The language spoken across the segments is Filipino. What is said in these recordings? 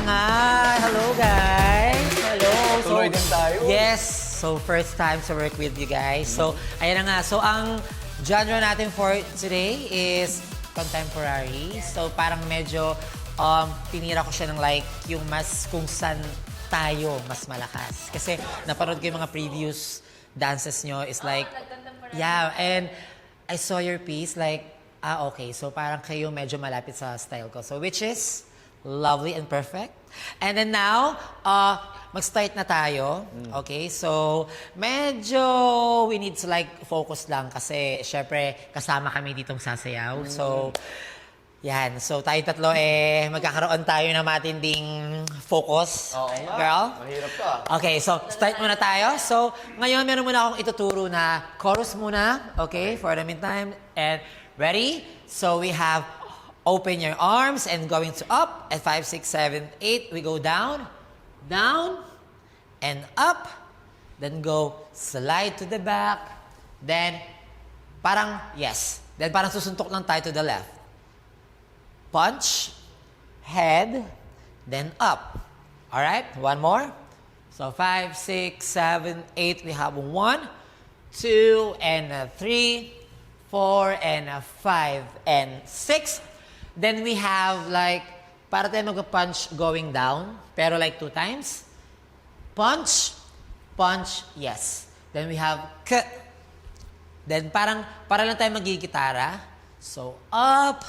nga. Hello, guys. Hello. Tuloy din tayo. Yes. So, first time to work with you guys. So, ayan na nga. So, ang genre natin for today is contemporary. So, parang medyo tinira ko siya ng like yung mas kung saan tayo mas malakas. Kasi napanood ko yung mga previous dances nyo is like, yeah, and I saw your piece like, okay. So parang kayo medyo malapit sa style ko. So which is lovely and perfect. And then now, mag-start na tayo. Okay, so medyo we need to like focus lang kasi syempre kasama kami ditong sasayaw. So, yan. So tayo tatlo magkakaroon tayo ng matinding focus. Oo nga. Girl? Mahirap to ah. Okay, so start muna tayo. So, ngayon meron muna akong ituturo na chorus muna, okay, for the meantime. And ready? So we have open your arms and going to up at 5, 6, 7, 8. We go down, down, and up. Then go slide to the back. Then parang, yes. Then parang susuntok lang tayo to the left. Punch, head, then up. All right, one more. So 5, 6, 7, 8. We have 1, 2, and 3, 4, and 5, and 6. Then we have like, para tayo mag-punch going down, pero like 2 times. Punch, punch, yes. Then we have cut. Then parang, para lang tayo magigitara. So up,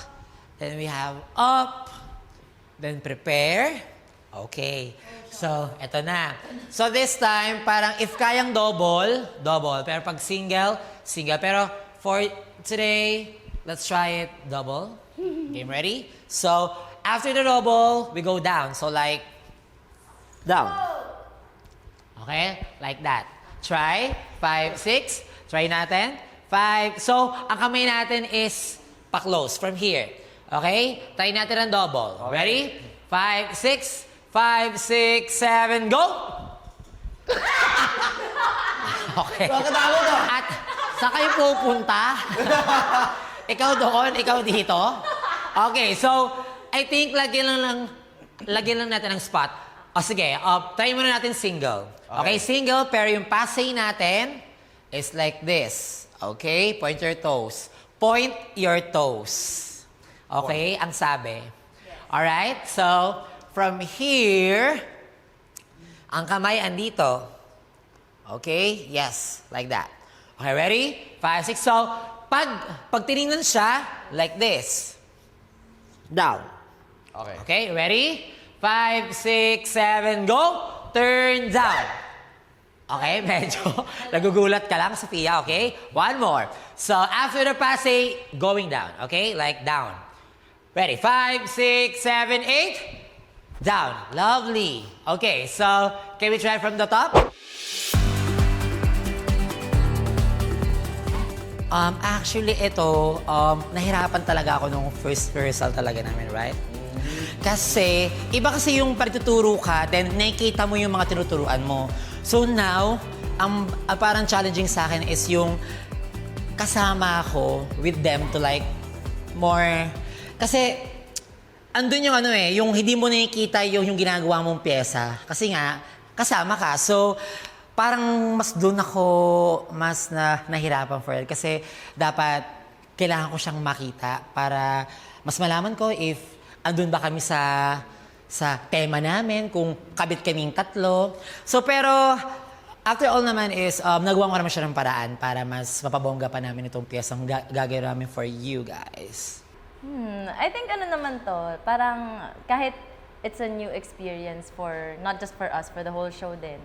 then we have up, then prepare. Okay. So, eto na. So, this time, parang if kayang double, double. Pero pag single, single. Pero for today, let's try it double. Game ready? So, after the double, we go down. So, like, down. Okay? Like that. Try. 5, 6. Try natin. 5. So, ang kamay natin is pa-close from here. Okay? Try natin ang double. Okay. Ready? 5, 6. 5, 6, 7, go! Okay. Nakakatawa ka. At saan kayo pupunta? Ikaw doon, ikaw dito. Okay, so I think lagyan lang natin ang spot. O sige, try muna natin single. Okay, single, pero yung passe natin is like this. Okay, point your toes. Point your toes. Okay, ang sabi. Alright, so from here, ang kamay andito. Okay, yes, like that. Okay, ready? 5, 6. So, pag tinignan siya, like this. Down. Okay. Okay, ready? 5, 6, 7, go! Turn down. Okay, medyo nagugulat ka lang, Sophia, okay? One more. So, after the passe, going down, okay? Like down. Ready? 5, 6, 7, 8. Down. Lovely. Okay, so, can we try from the top? Actually, ito, nahirapan talaga ako nung first rehearsal talaga namin, right? Kasi, iba kasi yung pagtuturo ka, then nakikita mo yung mga tinuturuan mo. So now, ang parang challenging sa akin is yung kasama ako with them to like more... Kasi, andun yung yung hindi mo nakikita yung ginagawa mong pyesa. Kasi nga, kasama ka. So, parang mas doon ako mas nahirapan for it. Kasi dapat kailangan ko siyang makita para mas malaman ko if andun ba kami sa tema namin, kung kabit kaming tatlo. So, pero after all naman is, nagawa ko naman siya ng paraan para mas mapabongga pa namin itong piyesang gagawin namin for you guys. I think naman to, parang kahit it's a new experience for, not just for us, for the whole show din.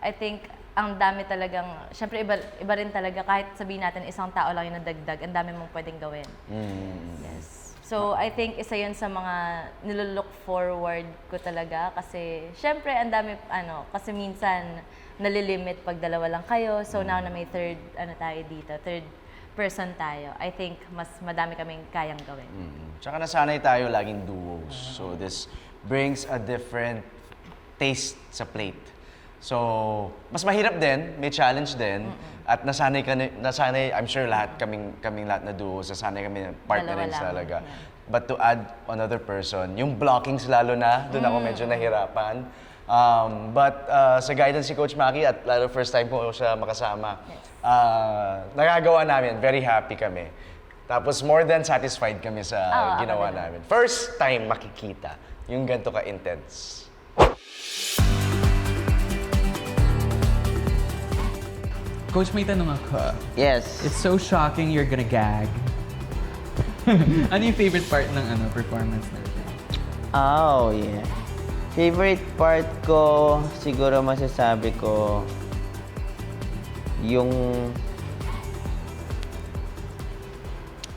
I think ang dami talagang, syempre iba rin talaga, kahit sabihin natin isang tao lang yung nadagdag, ang dami mong pwedeng gawin. Yes. So, I think isa yun sa mga nilook forward ko talaga kasi syempre ang dami, kasi minsan nalilimit pag dalawa lang kayo. So, now na may third person tayo, I think mas madami kaming kayang gawin. Tsaka nasanay tayo laging duos. So this brings a different taste sa plate. So, mas mahirap din, may challenge din. At nasanay, I'm sure kaming lahat na duo, sasanay kami partnering Dalawa lang. talaga. But to add another person, yung blockings lalo na, doon ako medyo nahirapan. But sa guidance si Coach Maki at lalo first time ko siya makasama, nagagawa namin, very happy kami. Tapos more than satisfied kami sa ako ginawa din. namin. First time makikita yung ganito ka-intense. Coach, may tanong ako. Yes. It's so shocking you're gonna gag. Ano yung favorite part ng performance natin? Oh, yeah. Favorite part ko, siguro masasabi ko, yung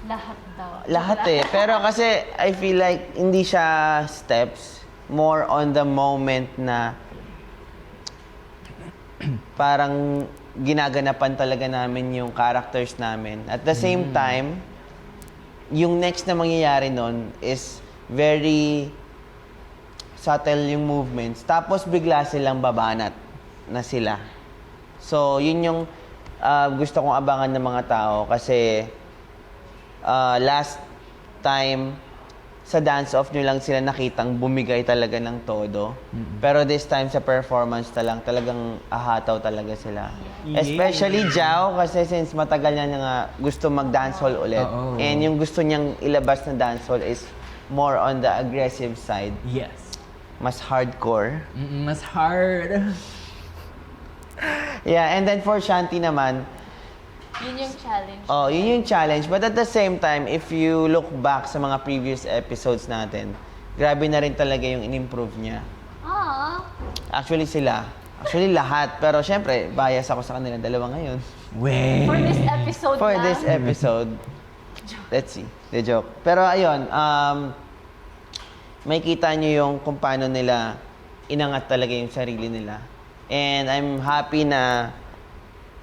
Lahat daw. lahat eh. Pero kasi I feel like hindi siya steps, more on the moment na parang ginaganapan talaga namin yung characters namin. At the same time, yung next na mangyayari nun is very subtle yung movements. Tapos bigla silang babanat na sila. So, yun yung gusto kong abangan ng mga tao kasi last time sa dance-off nyo lang sila nakitang bumigay talaga ng todo. Pero this time sa performance talagang ahataw talaga sila. Yeah. Especially Jao kasi since matagal niya na nga gusto mag-dancehall ulit. Oo. And yung gusto niyang ilabas na dancehall is more on the aggressive side. Yes. Mas hardcore. Mas hard. Yeah, and then for Shanti naman, Yun yung challenge. oh, yun yung challenge. But at the same time, if you look back sa mga previous episodes natin, grabe na rin talaga yung in-improve niya. Actually sila. Actually lahat. Pero syempre, bias ako sa kanila dalawa ngayon. Wait. For this episode For lang. this episode, let's see. The joke. Pero ayun, may kita nyo yung kung paano nila inangat talaga yung sarili nila. And I'm happy na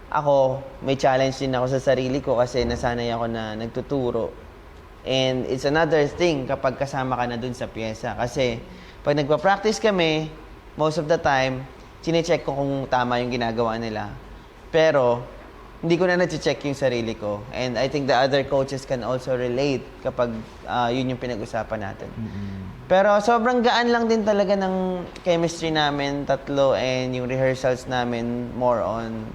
ako, may challenge din ako sa sarili ko kasi nasanay ako na nagtuturo. And it's another thing kapag kasama ka na dun sa pyesa. Kasi pag nagpa-practice kami, most of the time, chinecheck ko kung tama yung ginagawa nila. Pero, hindi ko na na-check yung sarili ko. And I think the other coaches can also relate kapag yun yung pinag-usapan natin. Pero sobrang gaan lang din talaga ng chemistry namin, tatlo, and yung rehearsals namin more on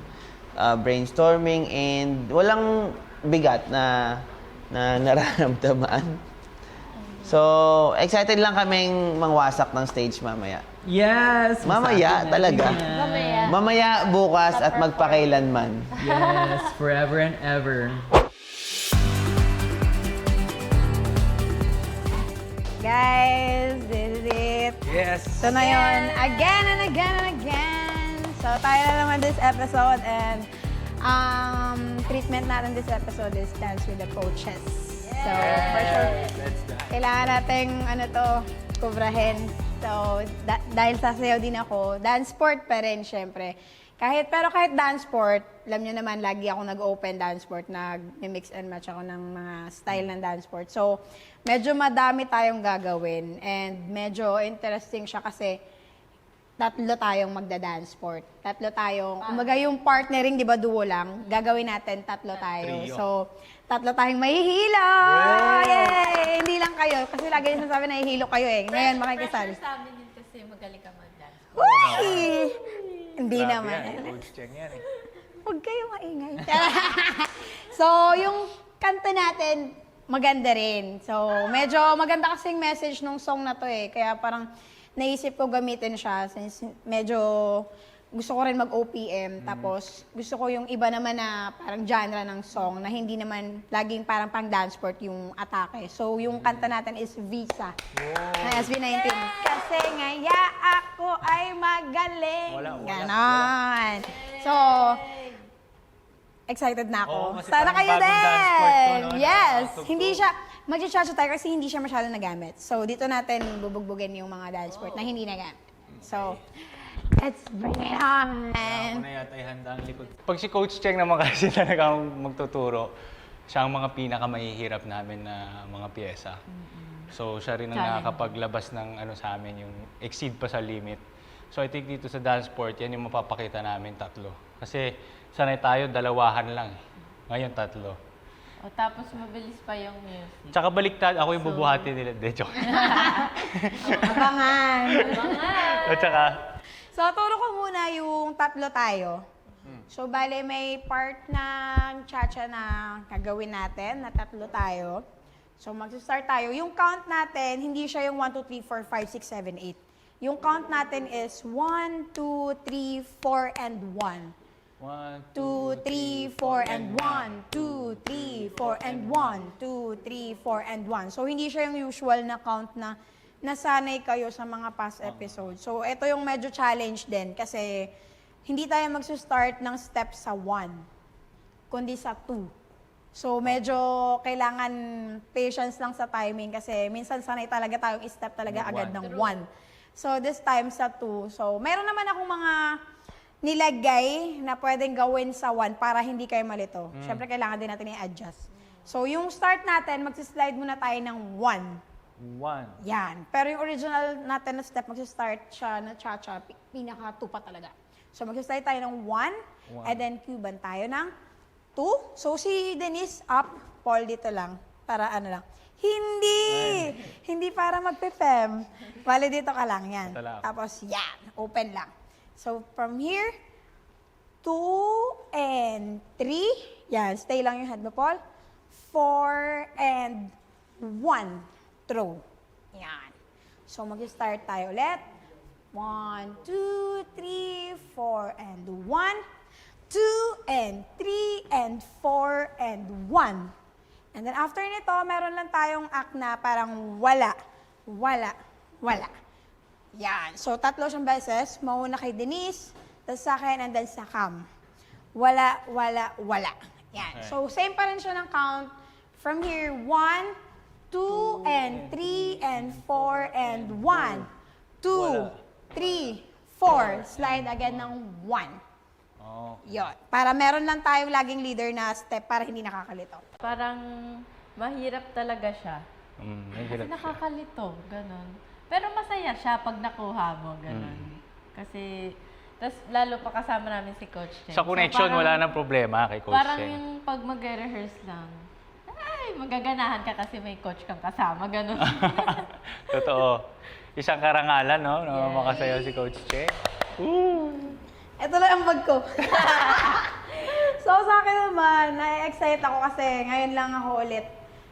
brainstorming and walang bigat na nararamdaman. So, excited lang kaming mangwasak ng stage mamaya. Yes. Mamaya, masabi talaga. natin yan. Mamaya. Mamaya, bukas, at magpakailanman. Yes, forever and ever. Guys, this is it. Yes! So na yun, again and again and again. So tayo na naman this episode and treatment natin this episode is Dance with the Coaches. So for sure, kailangan nating kubrahin. So dahil sasayaw din ako, dance sport pa rin syempre. Pero kahit dance sport, alam nyo naman, lagi ako nag-open dance sport, nag-mix and match ako ng mga style ng dance sport. So, medyo madami tayong gagawin and medyo interesting siya kasi tatlo tayong magda-dance sport. Tatlo tayong, kumbaga yung partnering, di ba, duo lang, gagawin natin tatlo tayo. So, tatlo tayong mahihilo! Yay! Hindi lang kayo, kasi lagi yung sasabi nahihilo kayo eh. Ngayon, makikisali. Sa amin yun kasi magaling ka mag-dance. Uy! Hindi naman. Coach Cheng yan eh. Huwag kayo maingay. So, yung kanta natin, maganda rin. So, medyo maganda kasing message nung song na to eh. Kaya parang naisip ko gamitin siya since medyo gusto ko rin mag-OPM. Tapos, gusto ko yung iba naman na parang genre ng song na hindi naman laging parang pang dance sport yung atake. So, yung kanta natin is Visa na SB19. Kasi ngaya ako ay magaling. Ganon. So, excited na ako. Sana kayo din! Yes! Hindi siya, mag-charge tayo kasi hindi siya masyado nagamit. So, dito natin bubugbugin yung mga dance sport na hindi nagamit. So, let's bring it on! Ako na yata ay handa ang likod. Pag si Coach Cheng naman kasi talagang magtuturo, siya ang mga pinakamahihirap namin na mga pyesa. So siya rin ang nakakapaglabas ng sa amin, yung exceed pa sa limit. So I think dito sa dance sport, yan yung mapapakita namin 3. Kasi sanay tayo, 2 lang eh. Ngayon 3. O tapos mabilis pa yung music. Tsaka baliktad, ako yung bubuhati nila. De, joke. Abangan. At tsaka, So, turo ko muna yung 3 tayo. So, bale, may part ng cha-cha na gagawin natin, na 3 tayo. So, mag-start tayo. Yung count natin, hindi siya yung 1, 2, 3, 4, 5, 6, 7, 8. Yung count natin is 1, 2, 3, 4, and 1. 1, 2, 3, 4, and 1. 2, 3, 4, and 1. 2, 3, 4, and 1. So, hindi siya yung usual na count na nasanay kayo sa mga past episodes. So, ito yung medyo challenge din kasi hindi tayo magsa-start ng step sa 1, kundi sa 2. So, medyo kailangan patience lang sa timing kasi minsan sanay talaga tayong step talaga agad ng 1. So, this time sa 2. So, meron naman akong mga nilagay na pwedeng gawin sa 1 para hindi kayo malito. Siyempre, kailangan din natin i-adjust. So, yung start natin, magsislide muna tayo ng 1. 1. Yan. Pero yung original natin na step, magsa-start siya na cha-cha, pinaka-tupa talaga. So, magsa-start tayo ng 1, and then cuban tayo ng 2. So, si Denise up, Paul dito lang, para ano lang. Hindi! Hindi para magpe-fem. Bale, dito ka lang, yan. Ito lang. Tapos, yan, open lang. So, from here, 2 and 3. Yan, stay lang yung head mo, Paul. 4 and 1. Throw. Yan. So, mag-start tayo ulit. 1, 2, 3, 4, and 1. 2, and 3, and 4, and 1. And then after nito, meron lang tayong act na parang wala, wala, wala. Yan. So, 3 siyang beses. Mauna kay Denise, tapos sa akin, and then sa Cam. Wala, wala, wala. Yan. So, same pa rin siya ng count. From here, 1, 2, and 3, and 4, and 1. 2, 3, 4. Slide again ng 1. Oh. Yun. Para meron lang tayong laging leader na step para hindi nakakalito. Parang mahirap talaga siya. Mahirap siya. Nakakalito, ganun. Pero masaya siya pag nakuha mo, ganun. Kasi, tas lalo pa kasama namin si Coach Chen. Sa connection, parang- wala nang problema kay Coach Parang Cheng. yung pag mag-rehearse lang, ay, magaganahan ka kasi may coach kang kasama, ganun. Totoo. Isang karangalan, no? Na Yes. makasayaw si Coach Cheng. Ito lang ang bag ko. So, sa akin naman, na-excite ako kasi ngayon lang ako ulit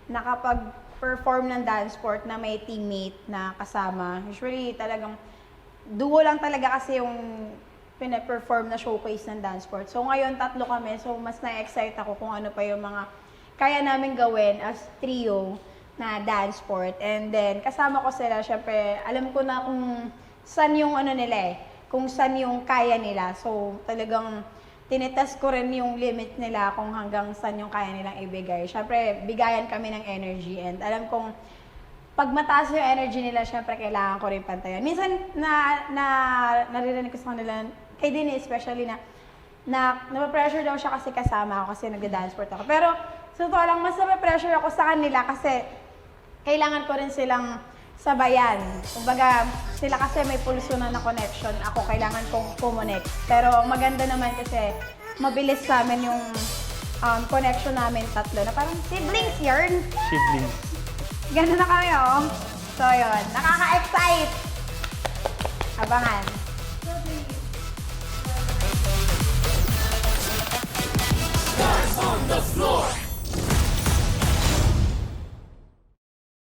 nakapag-perform ng dance sport na may teammate na kasama. Usually, talagang duo lang talaga kasi yung pina-perform na showcase ng dance sport. So, ngayon, 3 kami. So, mas na-excite ako kung ano pa yung mga kaya namin gawin as trio na dance sport. And then, kasama ko sila, syempre, alam ko na kung saan yung ano nila eh, kung saan yung kaya nila. So, talagang tinitest ko rin yung limit nila kung hanggang saan yung kaya nilang ibigay. Syempre, bigayan kami ng energy and alam kong pag mataas yung energy nila, syempre kailangan ko rin pantayan. Minsan, naririnig ko sa kanila, kay Denise especially na napapressure daw siya kasi kasama ako kasi nagda-dance sport ako. Pero, sa totoo lang, mas napapressure ako sa kanila kasi kailangan ko rin silang sabayan. Kumbaga, sila kasi may pulso na connection. Ako, kailangan kong kumonect. Pero maganda naman kasi mabilis sa amin yung connection namin 3 na parang siblings yarn. Siblings. Ganun na kami, oh. So, yun. Nakaka-excite. Abangan. On the floor.